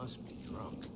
must be drunk.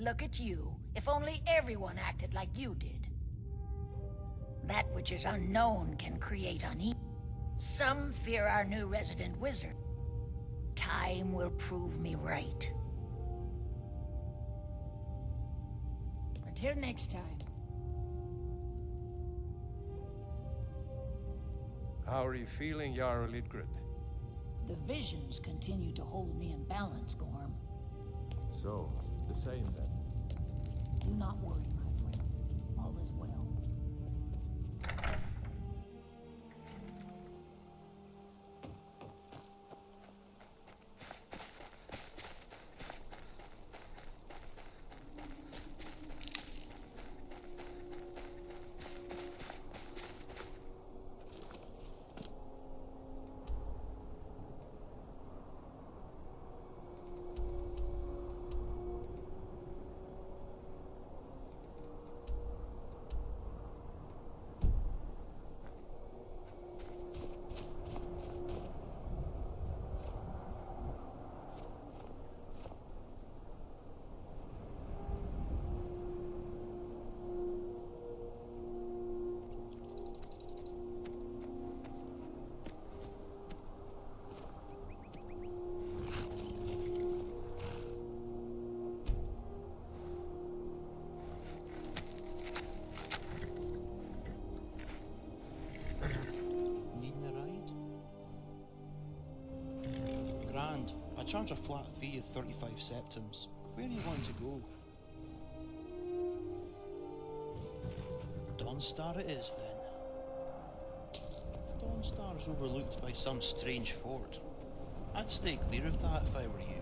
look at you. If only everyone acted like you did. That which is unknown can create unease. Some fear our new resident wizard. Time will prove me right. Until next time. How are you feeling, Jarl Lidgrid? The visions continue to hold me in balance, Gorm. So, the same then. Do not worry, my friend. All is well. I charge a flat fee of 35 septims. Where do you want to go? Dawnstar it is, then. Dawnstar is overlooked by some strange fort. I'd stay clear of that if I were you.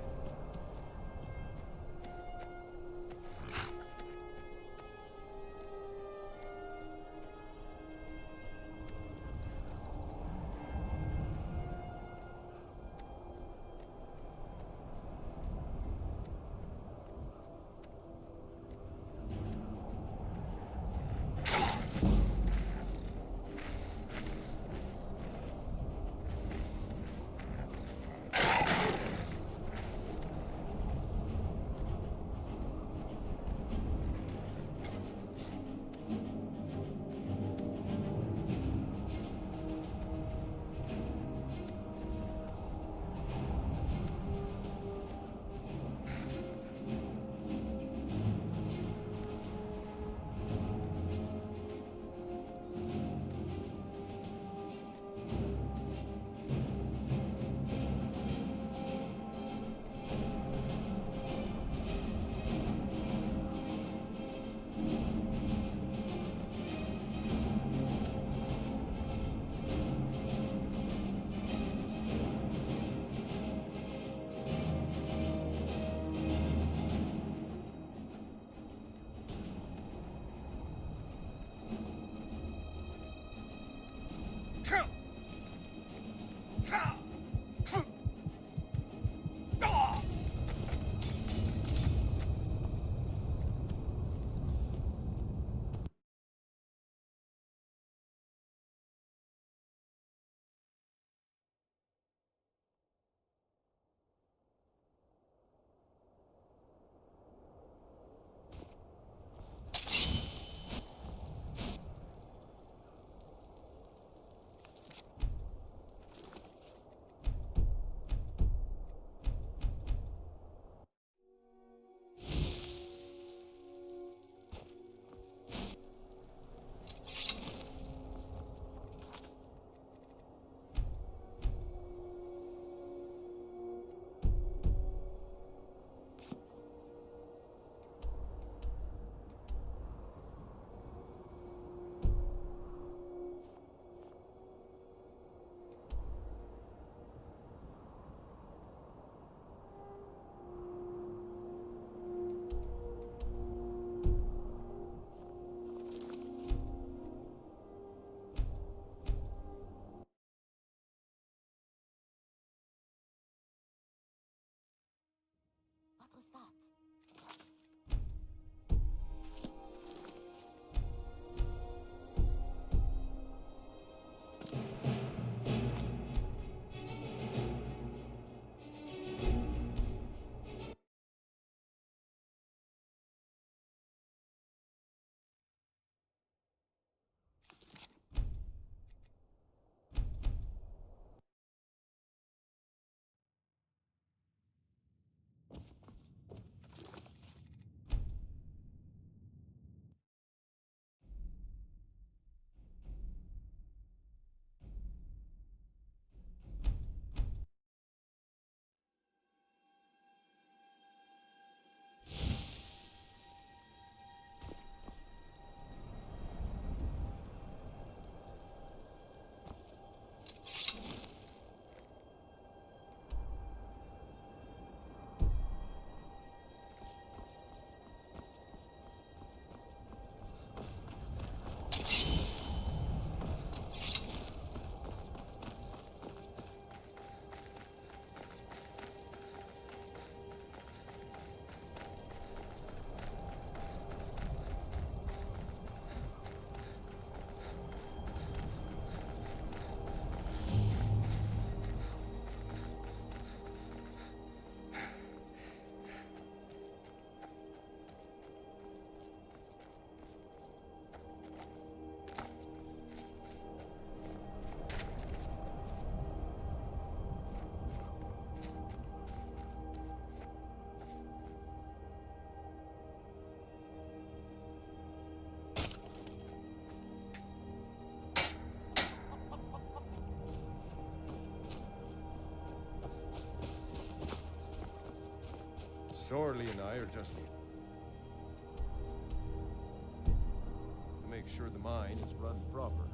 Sorley and I are just to make sure the mine is run proper.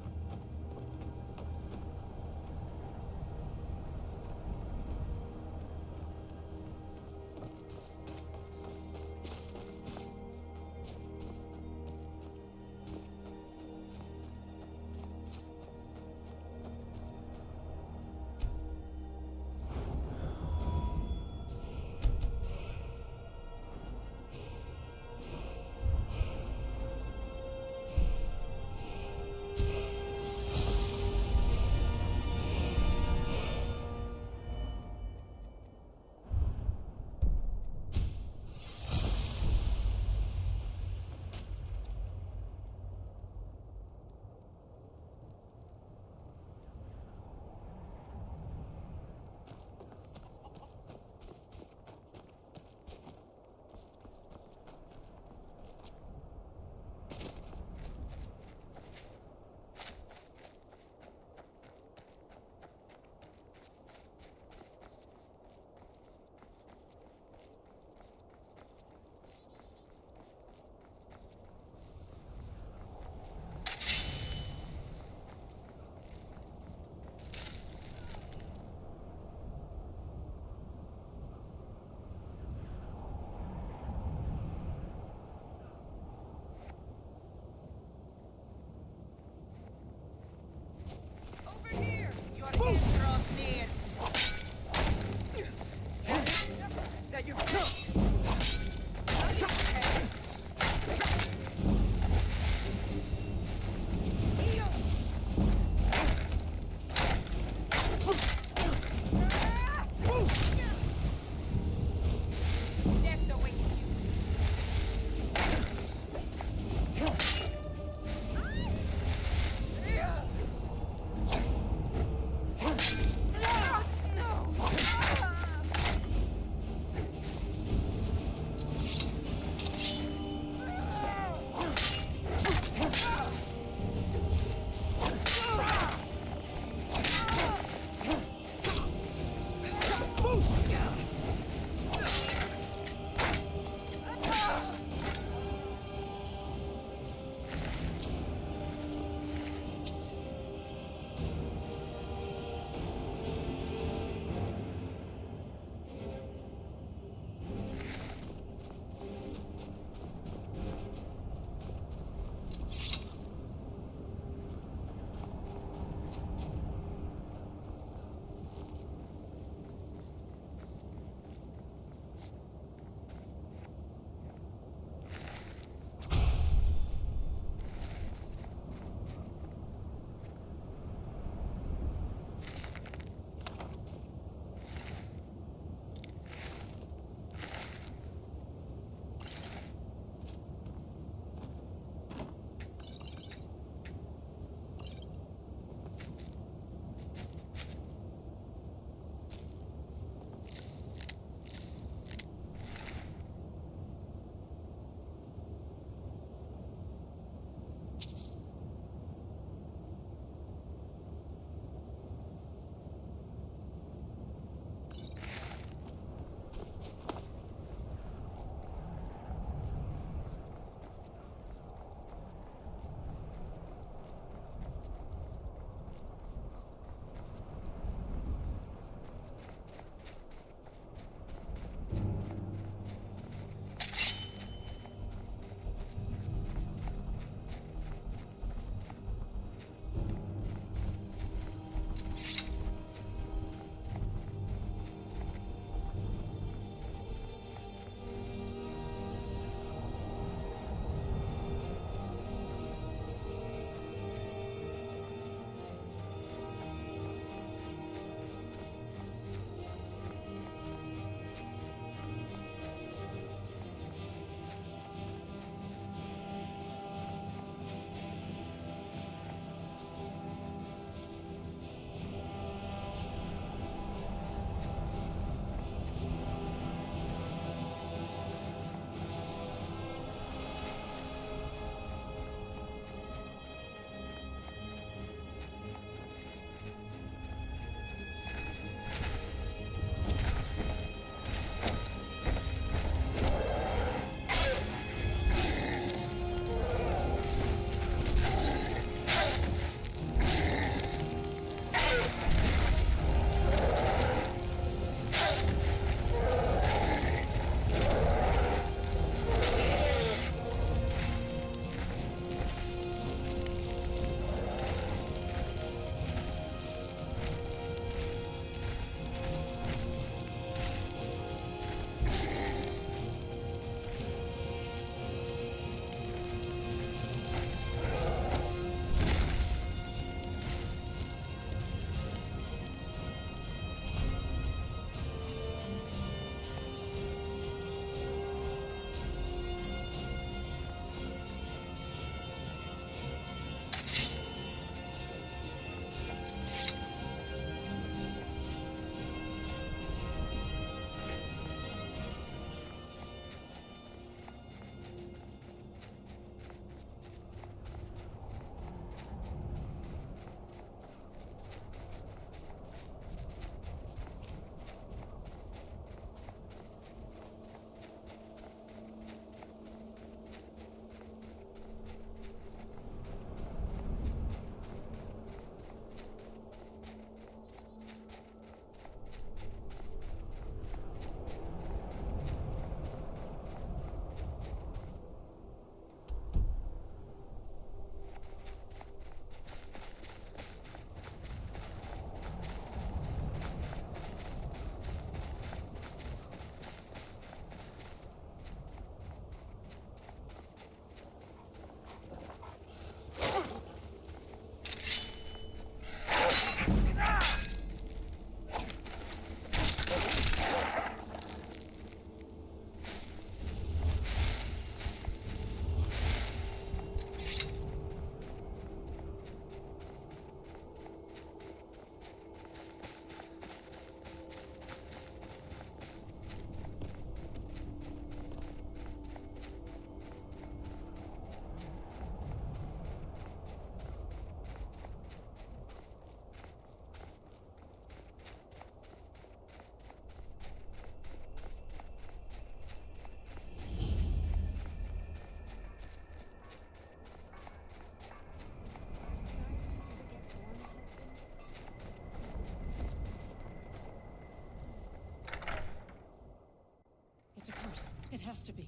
It's a curse. It has to be.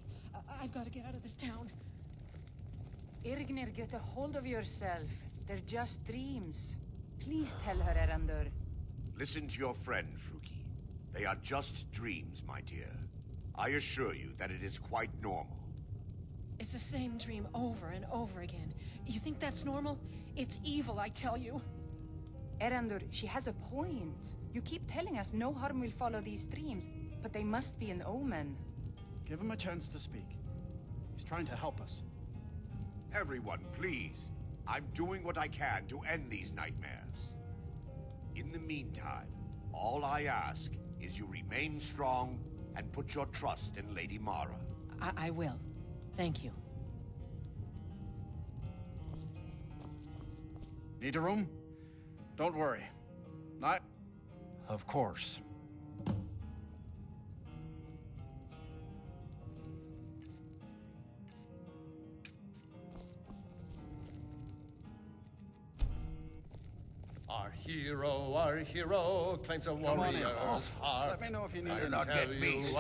I've got to get out of this town. Irgnir, get a hold of yourself. They're just dreams. Please tell her, Erandur. Listen to your friend, Fruki. They are just dreams, my dear. I assure you that it is quite normal. It's the same dream over and over again. You think that's normal? It's evil, I tell you. Erandur, she has a point. You keep telling us no harm will follow these dreams, but they must be an omen. Give him a chance to speak. He's trying to help us. Everyone, please. I'm doing what I can to end these nightmares. In the meantime, all I ask is you remain strong and put your trust in Lady Mara. I will. Thank you. Need a room? Don't worry. Not... Of course. Our hero claims a warrior's heart. Let me know if you need I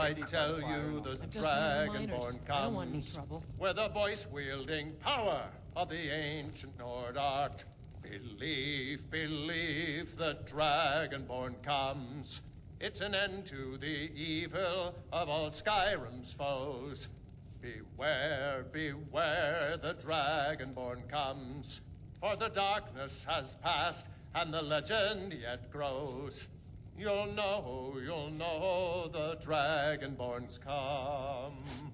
anything. tell you, the I'm just one of the miners. dragonborn I don't want any comes trouble. with the voice-wielding power of the ancient Nord art. Believe, believe, the dragonborn comes. It's an end to the evil of all Skyrim's foes. Beware, beware, the dragonborn comes. For the darkness has passed, and the legend yet grows. You'll know, the dragonborn's come.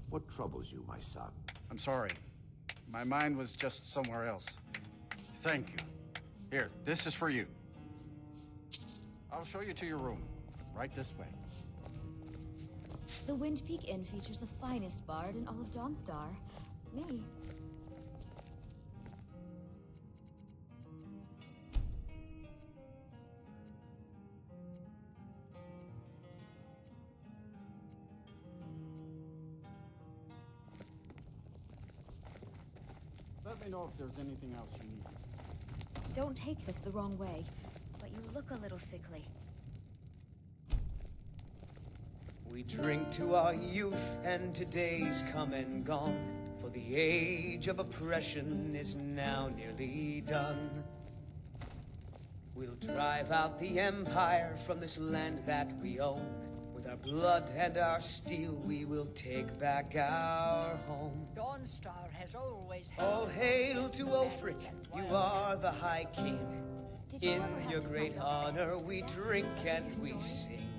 What troubles you, my son? I'm sorry. My mind was just somewhere else. Thank you. Here, this is for you. I'll show you to your room. Right this way. The Wind Peak Inn features the finest bard in all of Dawnstar. Me. Let me know if there's anything else you need. Don't take this the wrong way, but you look a little sickly. We drink to our youth and today's come and gone, for the age of oppression is now nearly done. We'll drive out the empire from this land that we own. With our blood and our steel we will take back our home. Dawnstar has always had... All hail to Ulfric, you are the High King. Did you In ever have your to great fight off honor dragons we before? drink and Your we stories? sing.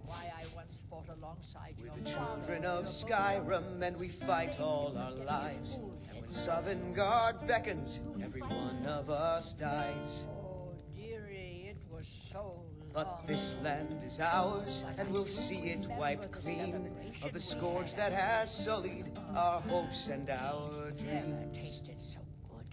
Why I once fought alongside We're your the father children in of the Skyrim and we fight all our lives. And when Sovngarde beckons, every one of us dies. Oh, dearie, it was so But long. this land is ours, and we'll see it wiped clean of the scourge that has sullied our hopes and our Never dreams. tasted so good.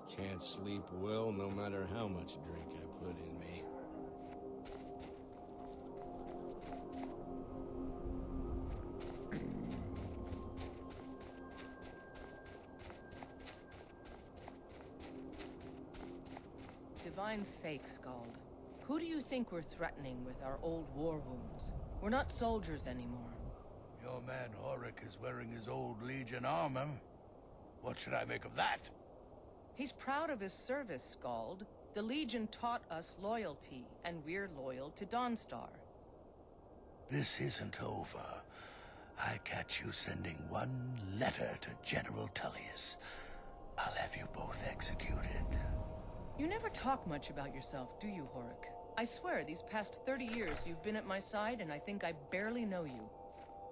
Can't sleep well no matter how much drink I put in me. Divine's sake, Scald. Who do you think we're threatening with our old war wounds? We're not soldiers anymore. Your man Horik is wearing his old Legion armor. What should I make of that? He's proud of his service, Scald. The Legion taught us loyalty, and we're loyal to Dawnstar. This isn't over. I catch you sending one letter to General Tullius. I'll have you both executed. You never talk much about yourself, do you, Horik? I swear, these past 30 years you've been at my side, and I think I barely know you.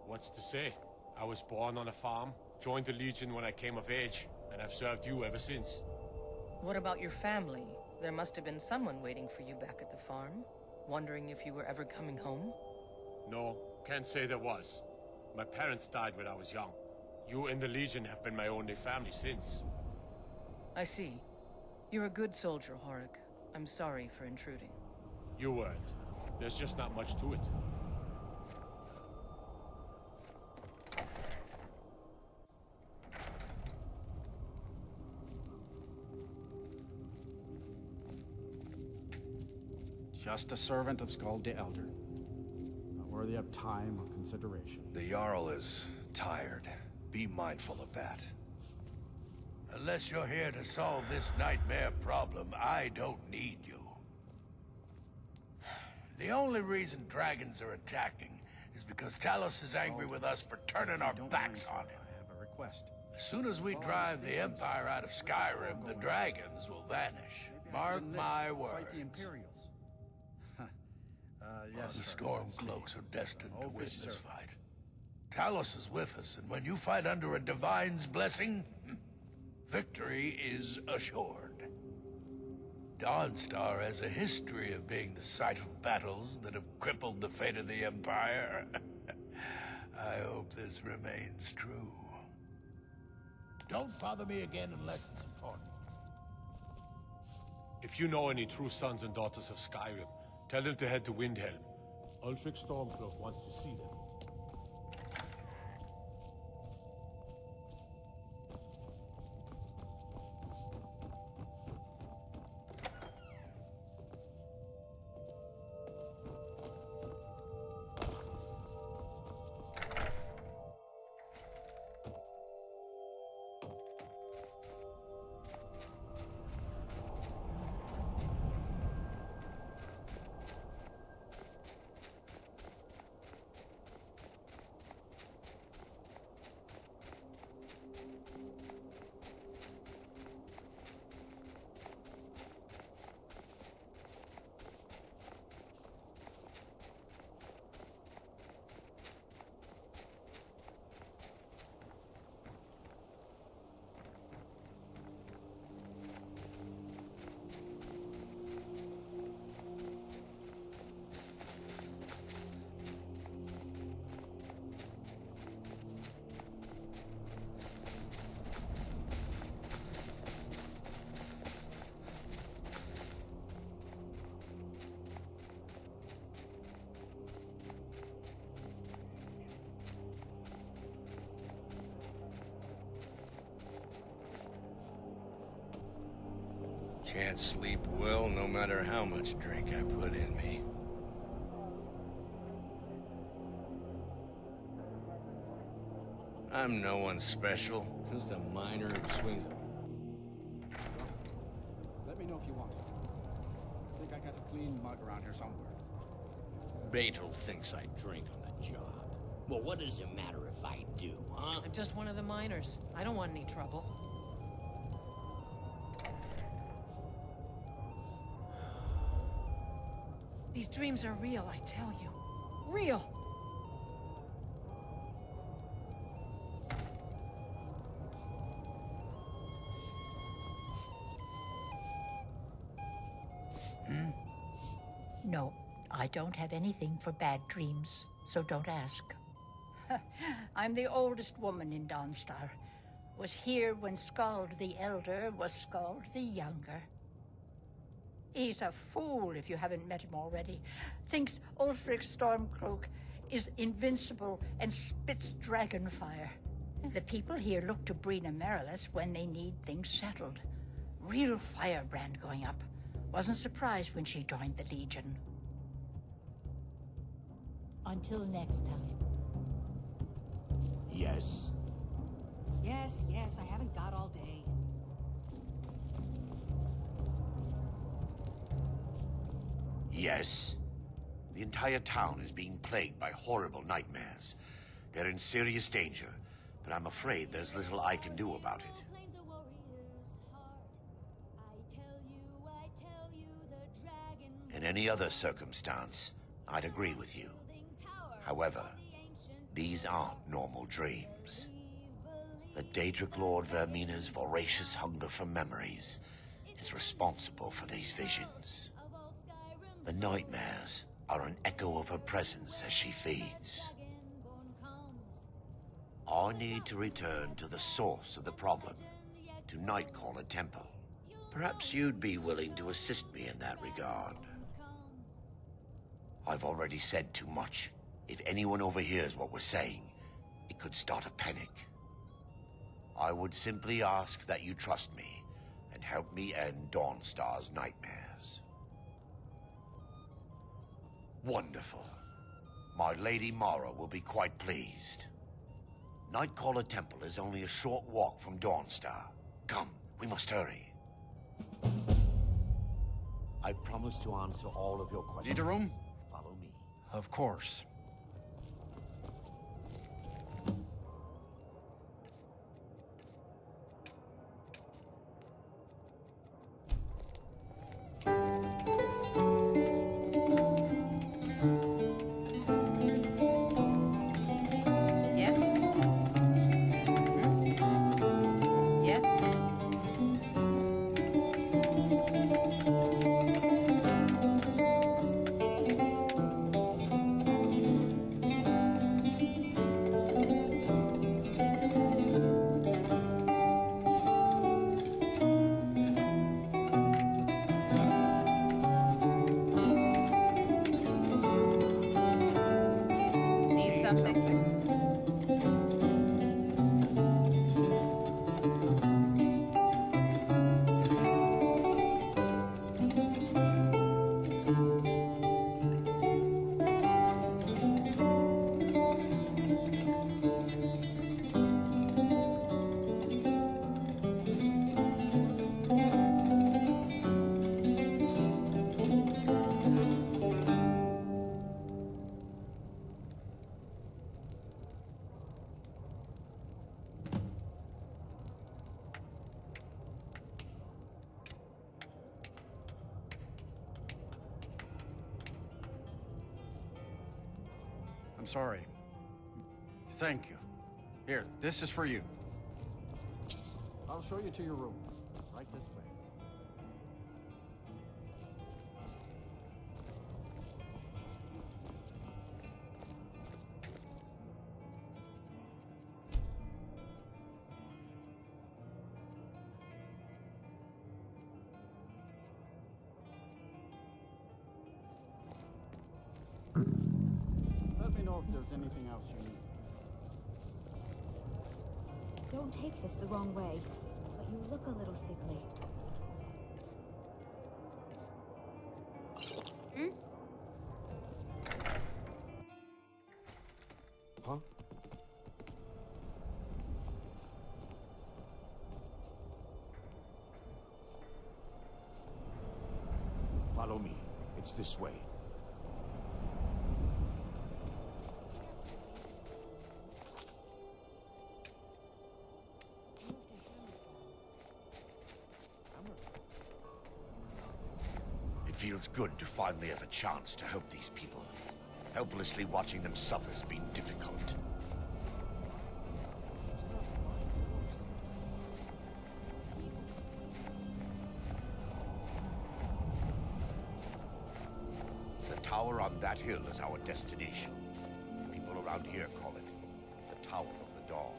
What's to say? I was born on a farm, joined the Legion when I came of age, and I've served you ever since. What about your family? There must have been someone waiting for you back at the farm, wondering if you were ever coming home. No, can't say there was. My parents died when I was young. You and the Legion have been my only family since. I see. You're a good soldier, Horik. I'm sorry for intruding. You weren't. There's just not much to it. Just a servant of Skald the Elder. Not worthy of time or consideration. The Jarl is tired. Be mindful of that. Unless you're here to solve this nightmare problem, I don't need you. The only reason dragons are attacking is because Talos is angry with us for turning our backs on him. I have a request. As soon as we drive the Empire out of Skyrim, the dragons will vanish. Mark my words. Fight the Imperials. Yes, The sir. Stormcloaks are destined to win Officer. this fight. Talos is with us, and when you fight under a Divine's blessing, victory is assured. Dawnstar has a history of being the site of battles that have crippled the fate of the Empire. I hope this remains true. Don't bother me again unless it's important. If you know any true sons and daughters of Skyrim, tell them to head to Windhelm. Ulfric Stormcloak wants to see them. Can't sleep well no matter how much drink I put in me. I'm no one special, just a miner who swings a... Let me know if you want. I think I got a clean mug around here somewhere. Beetle thinks I drink on the job. Well, what does it matter if I do, huh? I'm just one of the miners. I don't want any trouble. These dreams are real, I tell you. Real! No, I don't have anything for bad dreams, so don't ask. I'm the oldest woman in Dawnstar. Was here when Skald the Elder was Skald the Younger. He's a fool if you haven't met him already. Thinks Ulfric Stormcloak is invincible and spits dragon fire. The people here look to Brina Marilis when they need things settled. Real firebrand going up. Wasn't surprised when she joined the Legion. Until next time. Yes. Yes, I haven't got all day. Yes. The entire town is being plagued by horrible nightmares. They're in serious danger, but I'm afraid there's little I can do about it. In any other circumstance, I'd agree with you. However, these aren't normal dreams. The Daedric Lord Vermina's voracious hunger for memories is responsible for these visions. The nightmares are an echo of her presence as she feeds. I need to return to the source of the problem, to Nightcaller Temple. Perhaps you'd be willing to assist me in that regard. I've already said too much. If anyone overhears what we're saying, it could start a panic. I would simply ask that you trust me and help me end Dawnstar's nightmares. Wonderful. My Lady Mara will be quite pleased. Nightcaller Temple is only a short walk from Dawnstar. Come, we must hurry. I promise to answer all of your questions. Need a room? Follow me. Of course. Yes? Yes? Need something? I'm sorry. Thank you. Here, this is for you. I'll show you to your room. Right this way. Let me know if there's anything else you need. Don't take this the wrong way, but you look a little sickly. Huh? Follow me. It's this way. It feels good to finally have a chance to help these people. Helplessly watching them suffer has been difficult. The tower on that hill is our destination. People around here call it the Tower of the Dawn.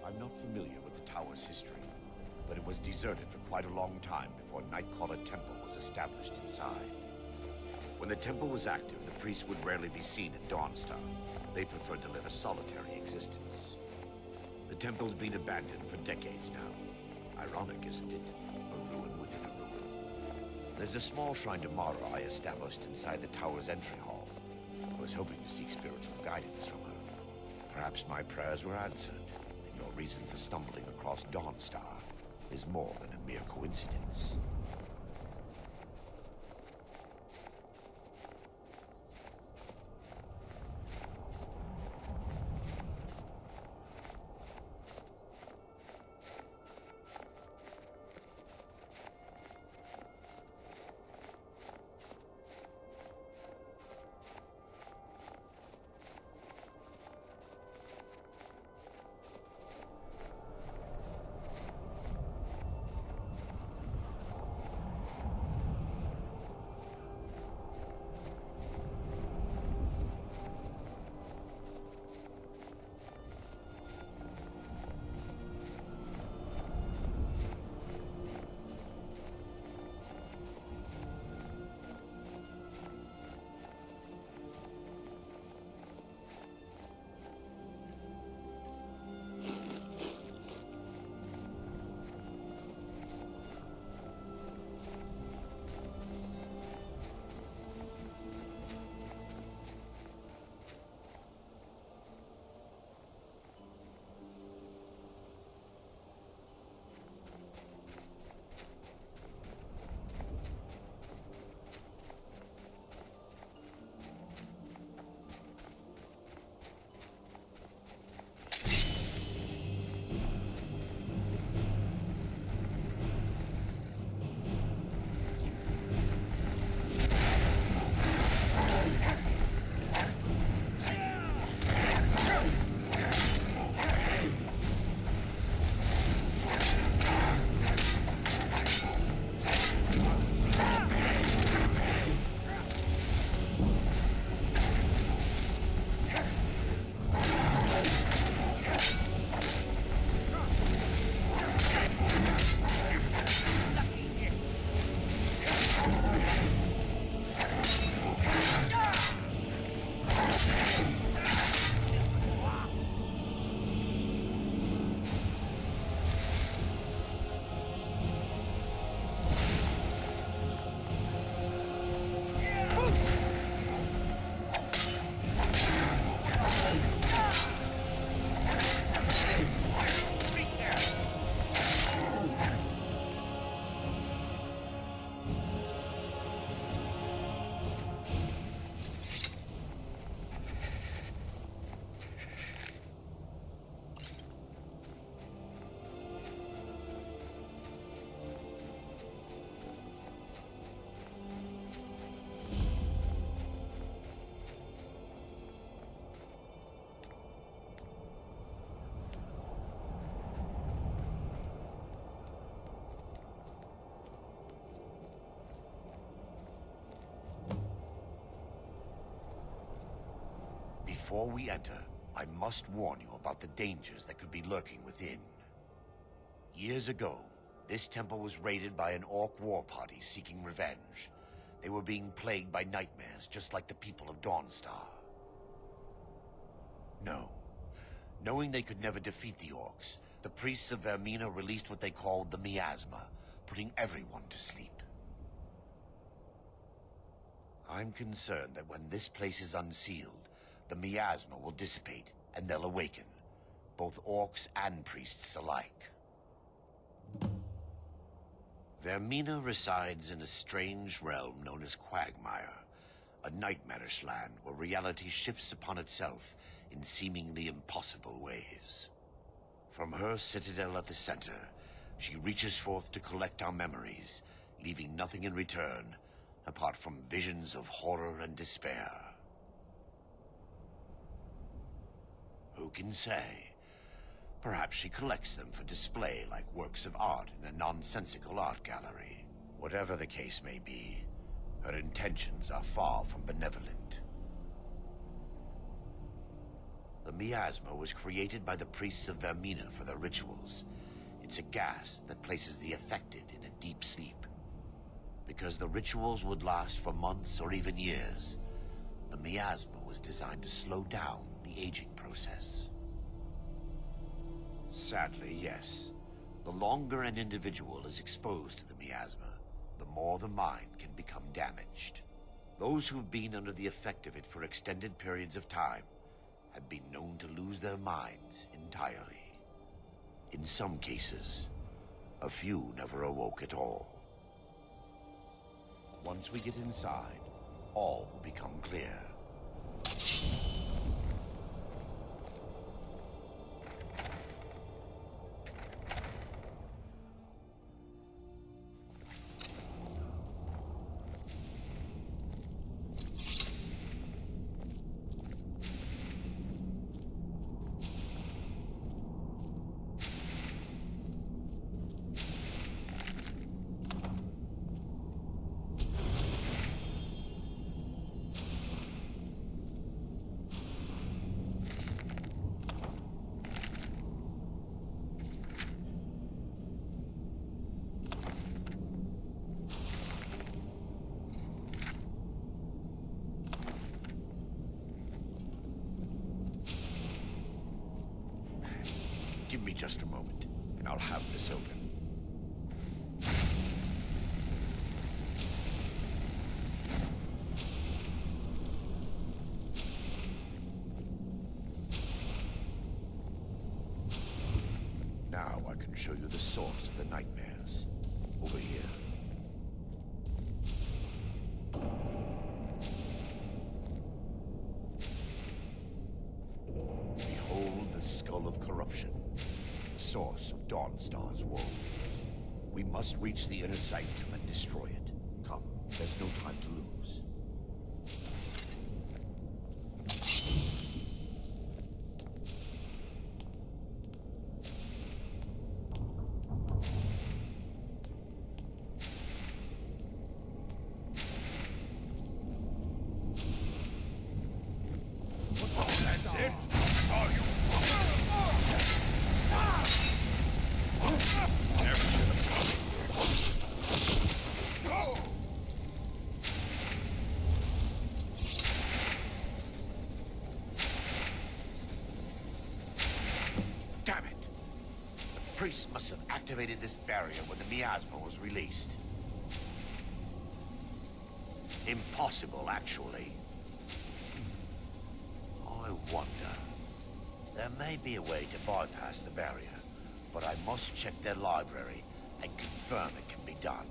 I'm not familiar with the tower's history, but it was deserted for quite a long time before Nightcaller Temple was established inside. When the temple was active, the priests would rarely be seen at Dawnstar. They preferred to live a solitary existence. The temple's been abandoned for decades now. Ironic, isn't it? A ruin within a ruin. There's a small shrine to Mara I established inside the tower's entry hall. I was hoping to seek spiritual guidance from her. Perhaps my prayers were answered, and your reason for stumbling across Dawnstar is more than a mere coincidence. Before we enter, I must warn you about the dangers that could be lurking within. Years ago, this temple was raided by an orc war party seeking revenge. They were being plagued by nightmares, just like the people of Dawnstar. No. Knowing they could never defeat the orcs, the priests of Vermina released what they called the miasma, putting everyone to sleep. I'm concerned that when this place is unsealed, the miasma will dissipate, and they'll awaken, both orcs and priests alike. Vermina resides in a strange realm known as Quagmire, a nightmarish land where reality shifts upon itself in seemingly impossible ways. From her citadel at the center, she reaches forth to collect our memories, leaving nothing in return apart from visions of horror and despair. Who can say? Perhaps she collects them for display like works of art in a nonsensical art gallery. Whatever the case may be, her intentions are far from benevolent. The miasma was created by the priests of Vermina for their rituals. It's a gas that places the affected in a deep sleep. Because the rituals would last for months or even years, the miasma was designed to slow down the aging process. Sadly, yes. The longer an individual is exposed to the miasma, the more the mind can become damaged. Those who've been under the effect of it for extended periods of time have been known to lose their minds entirely. In some cases, a few never awoke at all. Once we get inside, all will become clear. Give me just a moment, and I'll have this open. Now I can show you the source of the nightmares. Over here. Behold the skull of corruption. Source of Dawnstar's woe. We must reach the inner sanctum and destroy it. Come, there's no time to lose. priests must have activated this barrier when the miasma was released. Impossible, actually. I wonder. There may be a way to bypass the barrier, but I must check their library and confirm it can be done.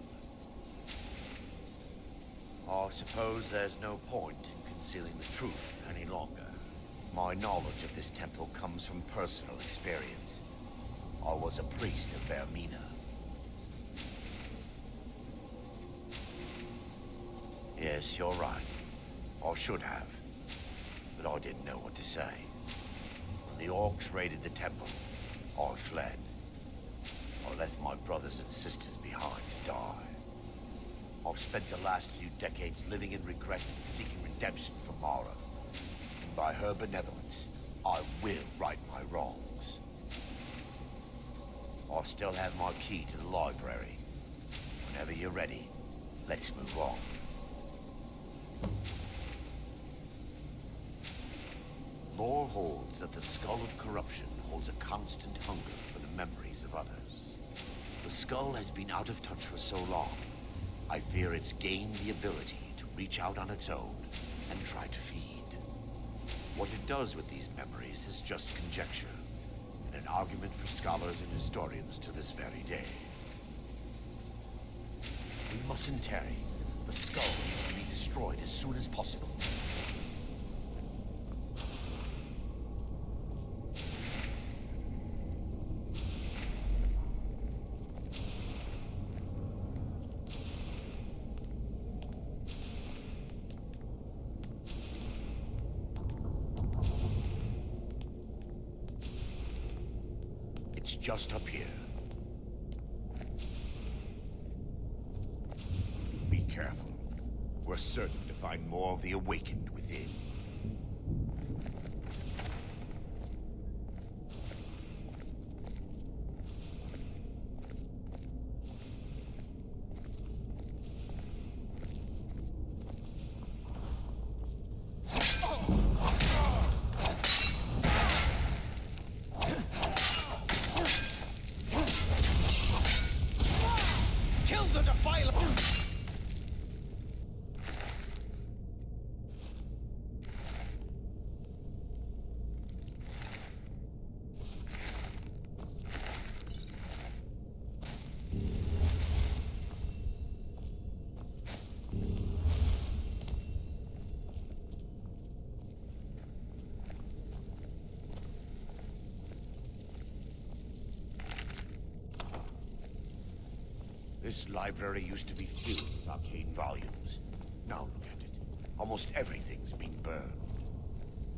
I suppose there's no point in concealing the truth any longer. My knowledge of this temple comes from personal experience. I was a priest of Vermina. Yes, you're right. I should have. But I didn't know what to say. When the orcs raided the temple, I fled. I left my brothers and sisters behind to die. I've spent the last few decades living in regret and seeking redemption from Mara. And by her benevolence, I will right my wrongs. I still have my key to the library. Whenever you're ready, let's move on. Lore holds that the Skull of Corruption holds a constant hunger for the memories of others. The skull has been out of touch for so long, I fear it's gained the ability to reach out on its own and try to feed. What it does with these memories is just conjecture, and an argument for scholars and historians to this very day. We mustn't tarry. The skull needs to be destroyed as soon as possible. It's just up here. Be careful. We're certain to find more of the awakened within. Kill the defiler! This library used to be filled with arcane volumes. Now look at it. Almost everything's been burned.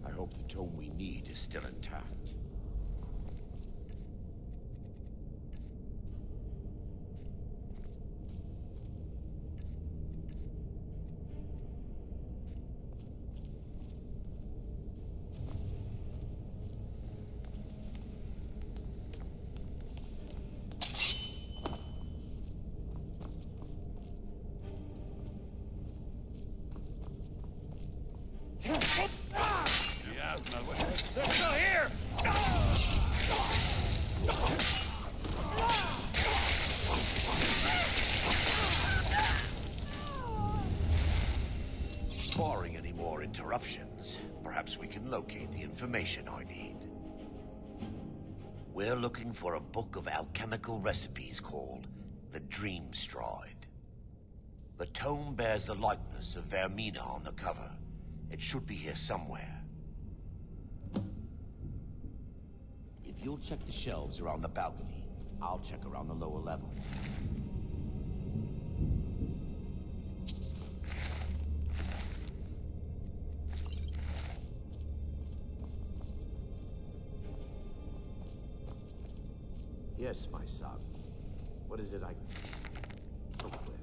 I hope the tome we need is still intact. They're still here! Barring any more interruptions, perhaps we can locate the information I need. We're looking for a book of alchemical recipes called the Dream Stride. The tome bears the likeness of Vermina on the cover. It should be here somewhere. If you'll check the shelves around the balcony, I'll check around the lower level. Yes, my son. What is it I can help with?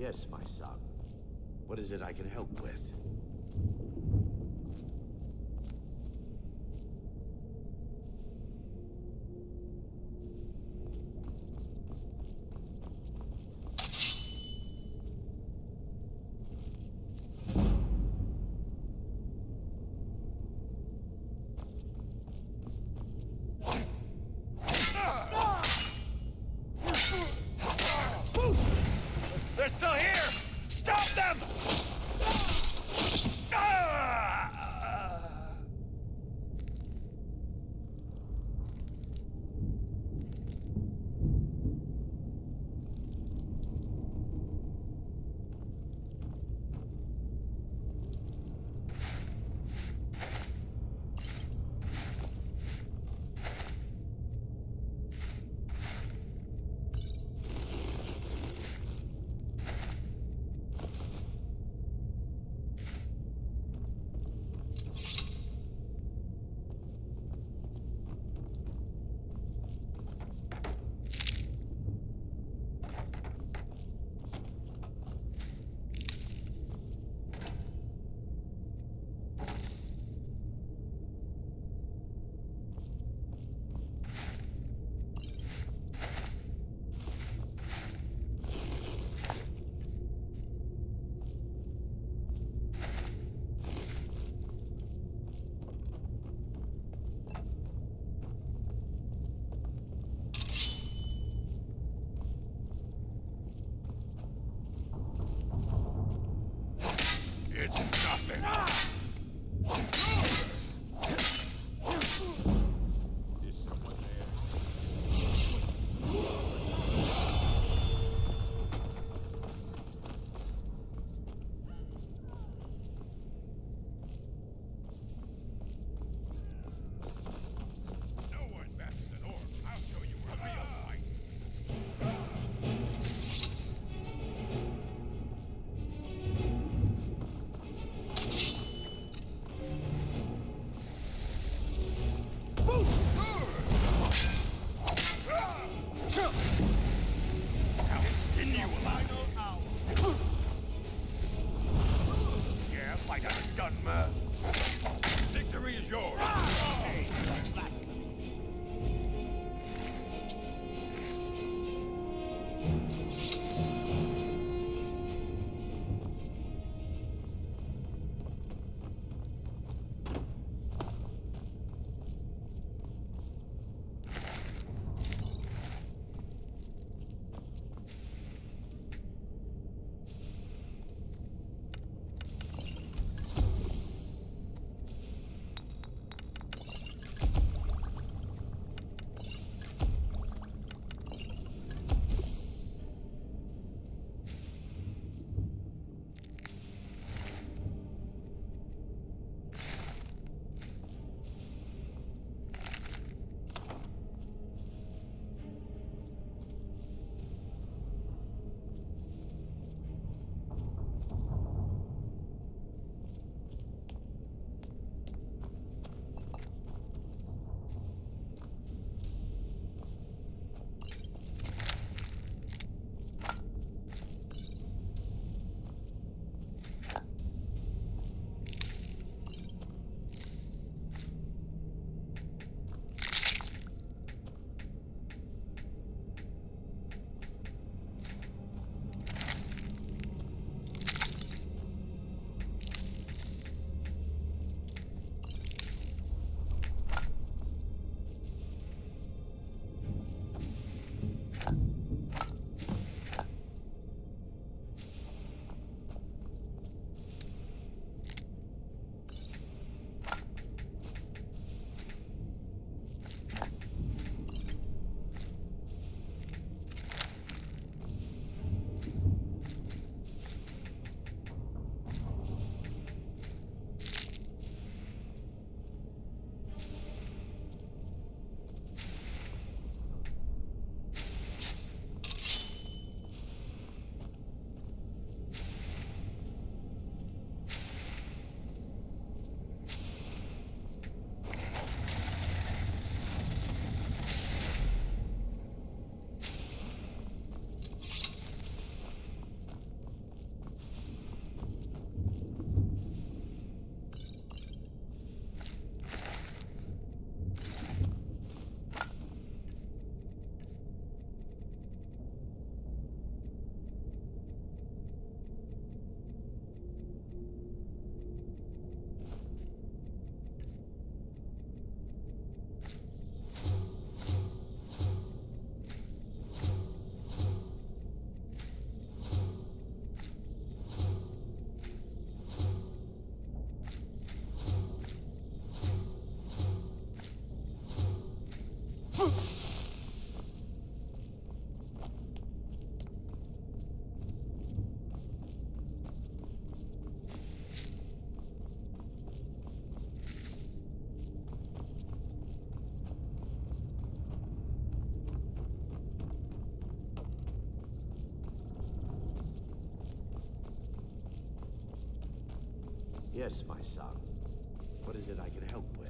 Yes, my son. What is it I can help with? They're still here! Stop them! It's nothing. Is someone there? No one messes an orc. I'll show you a real fight. Yeah, fight out a gunman. Victory is yours. Yes, my son. What is it I can help with?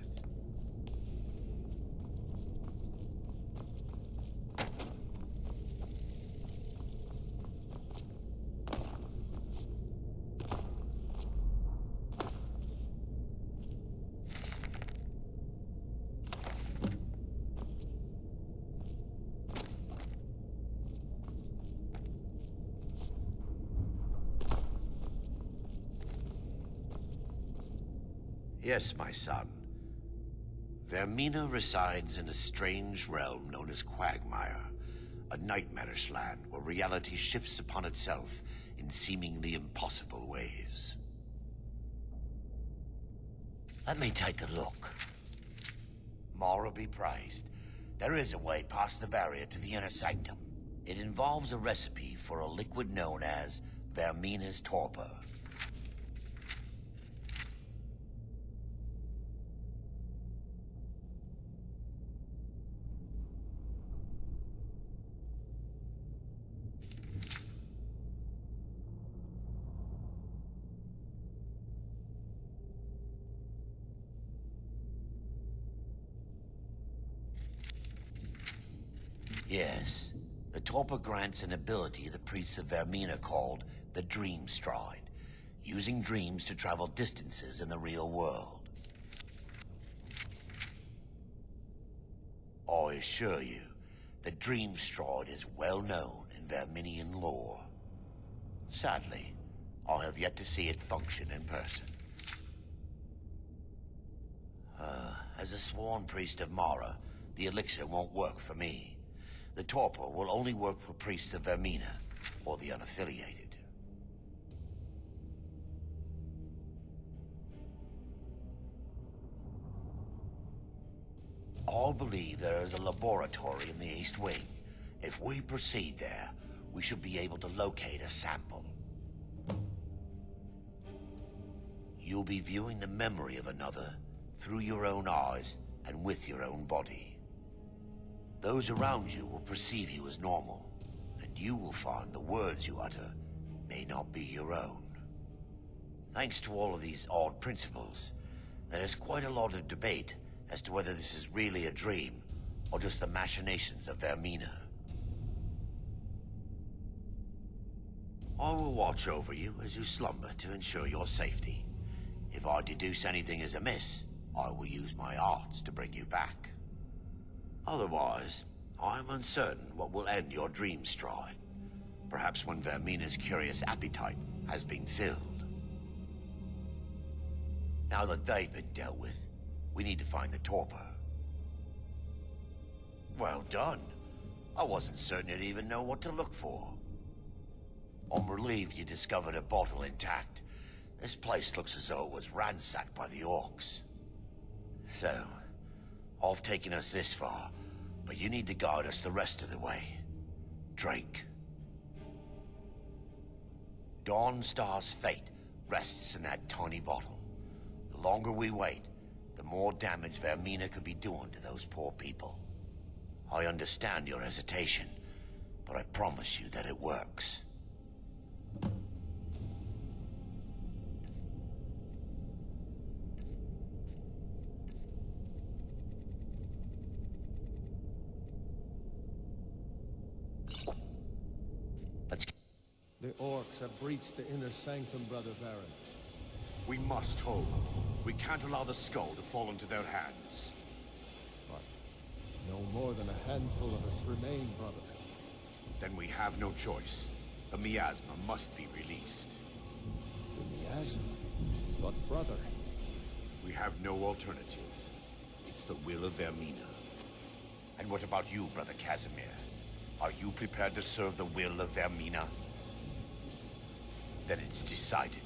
Yes, my son. Vermina resides in a strange realm known as Quagmire, a nightmarish land where reality shifts upon itself in seemingly impossible ways. Let me take a look. Mara be praised. There is a way past the barrier to the inner sanctum. It involves a recipe for a liquid known as Vermina's torpor. Yes, the torpor grants an ability the priests of Vermina called the Dream Stride, using dreams to travel distances in the real world. I assure you, the Dream Stride is well known in Verminian lore. Sadly, I have yet to see it function in person. As a sworn priest of Mara, the elixir won't work for me. The torpor will only work for priests of Vermina, or the unaffiliated. All believe there is a laboratory in the East Wing. If we proceed there, we should be able to locate a sample. You'll be viewing the memory of another through your own eyes and with your own body. Those around you will perceive you as normal, and you will find the words you utter may not be your own. Thanks to all of these odd principles, there is quite a lot of debate as to whether this is really a dream or just the machinations of Vermina. I will watch over you as you slumber to ensure your safety. If I deduce anything is amiss, I will use my arts to bring you back. Otherwise, I am uncertain what will end your dream stride. Perhaps when Vermina's curious appetite has been filled. Now that they've been dealt with, we need to find the torpor. Well done. I wasn't certain you'd even know what to look for. I'm relieved you discovered a bottle intact. This place looks as though it was ransacked by the orcs. So, I've taken us this far, but you need to guide us the rest of the way. Drink. Dawnstar's fate rests in that tiny bottle. The longer we wait, the more damage Vermina could be doing to those poor people. I understand your hesitation, but I promise you that it works. The orcs have breached the inner sanctum, Brother Baron. We must hold. We can't allow the skull to fall into their hands. But no more than a handful of us remain, brother. Then we have no choice. The miasma must be released. The miasma? But brother... We have no alternative. It's the will of Vermina. And what about you, Brother Casimir? Are you prepared to serve the will of Vermina? Then it's decided.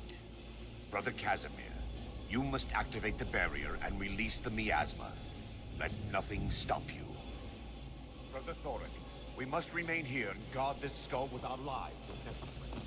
Brother Casimir, you must activate the barrier and release the miasma. Let nothing stop you. Brother Thoric, we must remain here and guard this skull with our lives if necessary.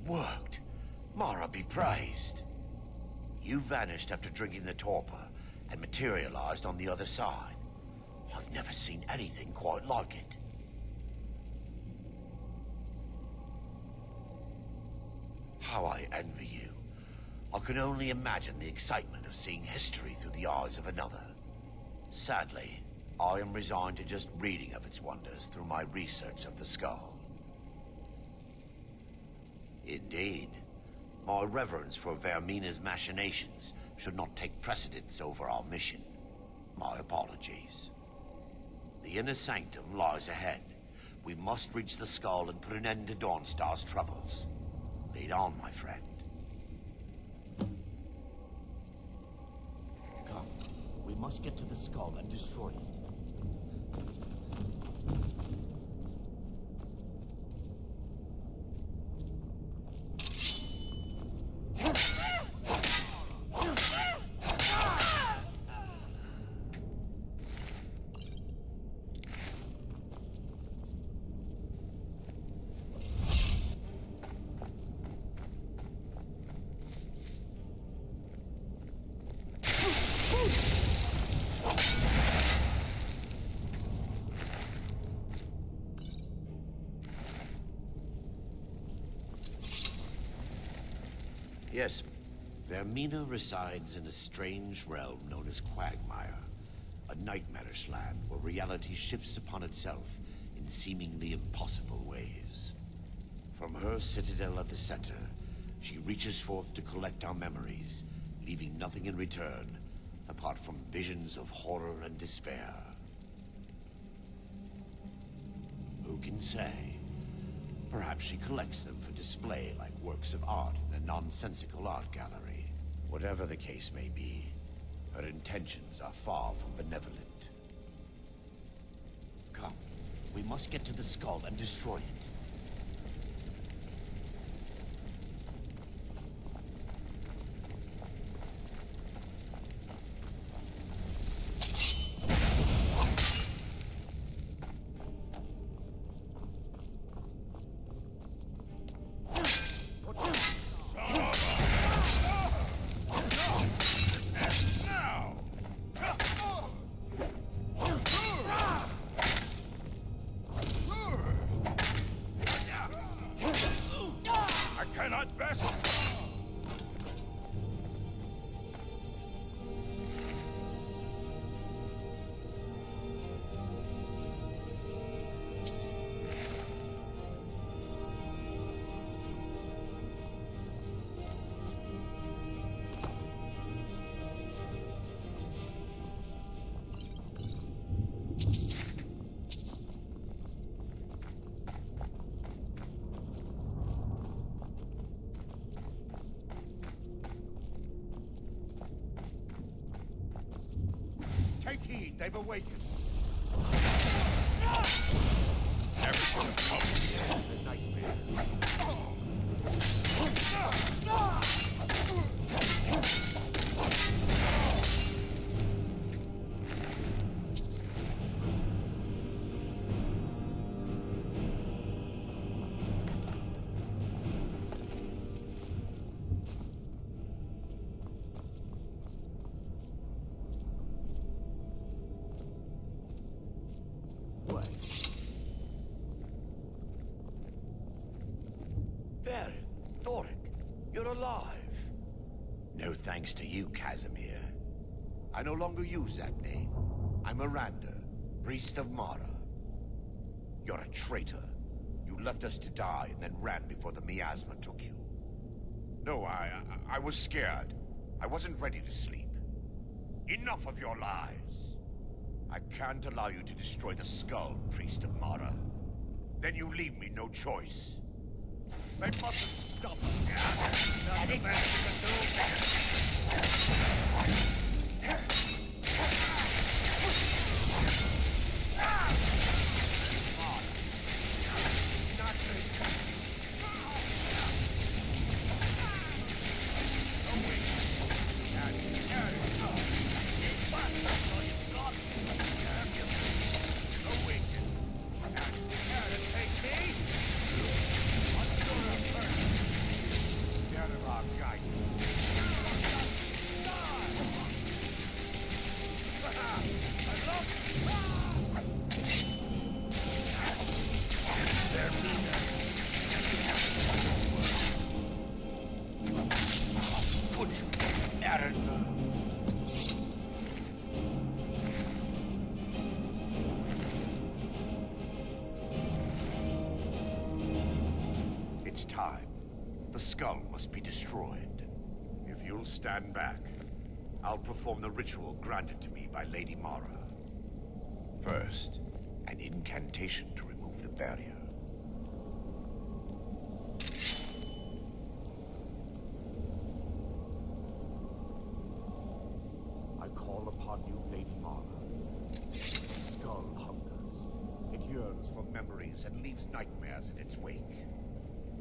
worked. Mara be praised. You vanished after drinking the torpor and materialized on the other side. I've never seen anything quite like it. How I envy you. I can only imagine the excitement of seeing history through the eyes of another. Sadly, I am resigned to just reading of its wonders through my research of the skull. Indeed, my reverence for Vermina's machinations should not take precedence over our mission. My apologies. The inner sanctum lies ahead. We must reach the skull and put an end to Dawnstar's troubles. Lead on, my friend. Come. We must get to the skull and destroy it. Yes, Vermina resides in a strange realm known as Quagmire, a nightmarish land where reality shifts upon itself in seemingly impossible ways. From her citadel at the center, she reaches forth to collect our memories, leaving nothing in return apart from visions of horror and despair. Who can say? Perhaps she collects them for display like works of art in a nonsensical art gallery. Whatever the case may be, her intentions are far from benevolent. Come. We must get to the skull and destroy it. Take heed, they've awakened. Everything of the nightmare. No thanks to you, Casimir. I no longer use that name. I'm Miranda, priest of Mara. You're a traitor. You left us to die and then ran before the miasma took you. No, I was scared. I wasn't ready to sleep. Enough of your lies. I can't allow you to destroy the skull, priest of Mara. Then you leave me no choice. They mustn't stop us. Not the best you can Put Arendelle. It's time. The skull must be destroyed. If you'll stand back, I'll perform the ritual granted to me by Lady Mara. First, an incantation to remove the barrier. I call upon you, Lady Mara. The skull hungers. It yearns for memories and leaves nightmares in its wake.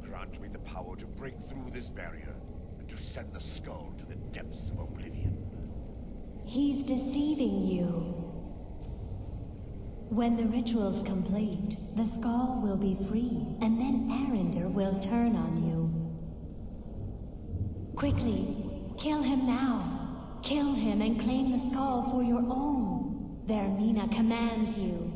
Grant me the power to break through this barrier and to send the skull to the depths of oblivion. He's deceiving you. When the ritual's complete, the skull will be free, and then Arender will turn on you. Quickly, kill him now. Kill him and claim the skull for your own. Vermina commands you.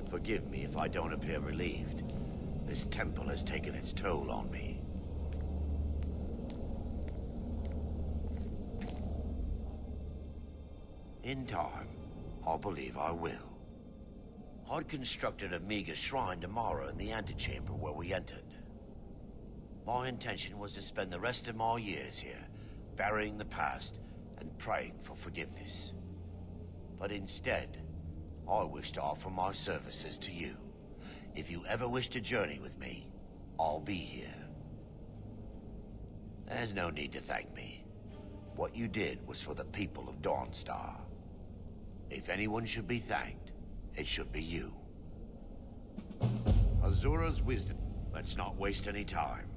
Forgive me if I don't appear relieved. This temple has taken its toll on me. In time, I believe I will. I'd constructed a meager shrine to Mara in the antechamber where we entered. My intention was to spend the rest of my years here, burying the past and praying for forgiveness. But instead, I wish to offer my services to you. If you ever wish to journey with me, I'll be here. There's no need to thank me. What you did was for the people of Dawnstar. If anyone should be thanked, it should be you. Azura's wisdom. Let's not waste any time.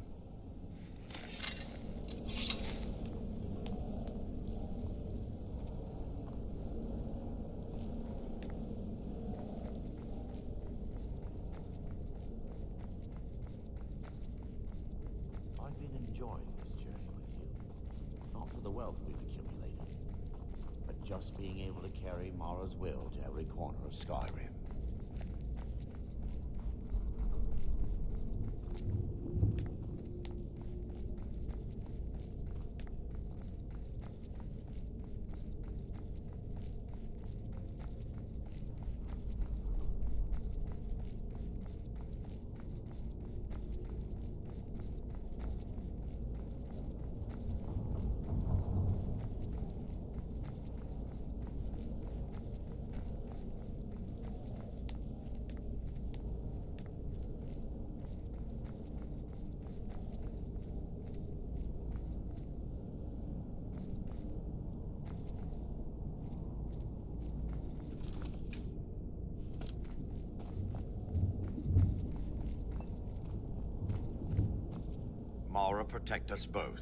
I've been enjoying this journey with you. Not for the wealth we've accumulated, but just being able to carry Mara's will to every corner of Skyrim. Mara protect us both.